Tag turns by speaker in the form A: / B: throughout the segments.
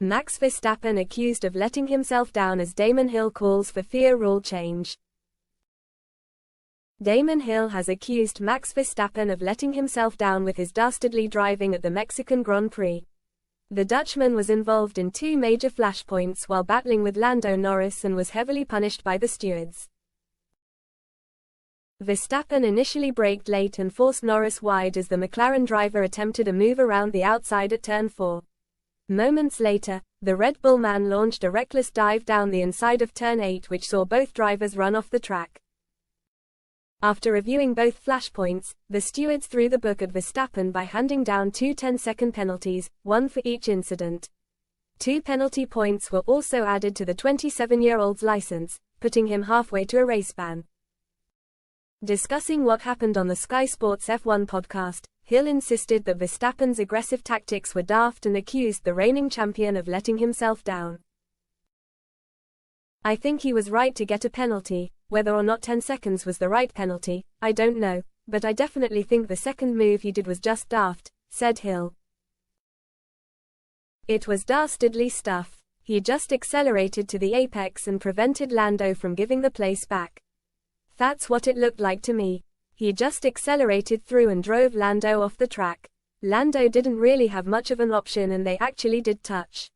A: Max Verstappen accused of letting himself down as Damon Hill calls for FIA rule change. Damon Hill has accused Max Verstappen of letting himself down with his dastardly driving at the Mexican Grand Prix. The Dutchman was involved in 2 major flashpoints while battling with Lando Norris and was heavily punished by the stewards. Verstappen initially braked late and forced Norris wide as the McLaren driver attempted a move around the outside at turn 4. Moments later, the Red Bull man launched a reckless dive down the inside of turn 8 which saw both drivers run off the track. After reviewing both flashpoints, the stewards threw the book at Verstappen by handing down 2 10-second penalties, 1 for each incident. 2 penalty points were also added to the 27-year-old's license, putting him halfway to a race ban. Discussing what happened on the Sky Sports F1 podcast, Hill insisted that Verstappen's aggressive tactics were daft and accused the reigning champion of letting himself down. "I think he was right to get a penalty. Whether or not 10 seconds was the right penalty, I don't know, but I definitely think the second move he did was just daft," said Hill. "It was dastardly stuff. He just accelerated to the apex and prevented Lando from giving the place back. That's what it looked like to me. He just accelerated through and drove Lando off the track. Lando didn't really have much of an option and they actually did touch.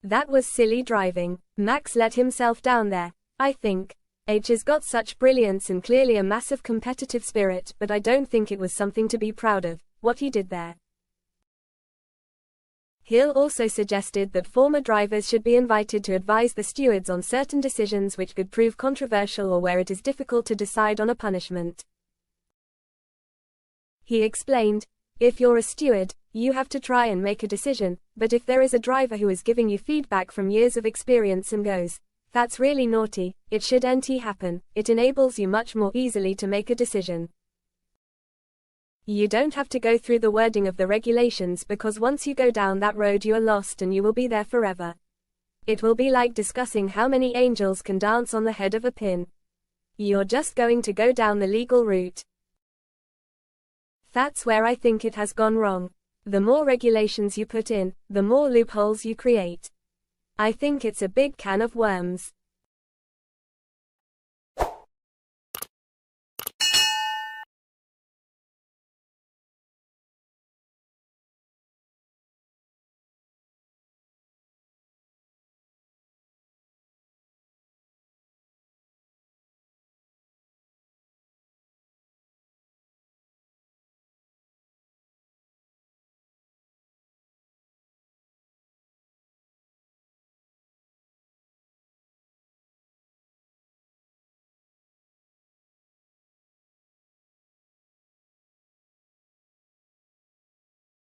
A: That was silly driving. Max let himself down there, I think. H has got such brilliance and clearly a massive competitive spirit, but I don't think it was something to be proud of, what he did there." Hill also suggested that former drivers should be invited to advise the stewards on certain decisions which could prove controversial or where it is difficult to decide on a punishment. He explained, "If you're a steward, you have to try and make a decision, but if there is a driver who is giving you feedback from years of experience and goes, 'That's really naughty, it shouldn't happen,' it enables you much more easily to make a decision. You don't have to go through the wording of the regulations because once you go down that road you are lost and you will be there forever. It will be like discussing how many angels can dance on the head of a pin. You're just going to go down the legal route. That's where I think it has gone wrong. The more regulations you put in, the more loopholes you create. I think it's a big can of worms."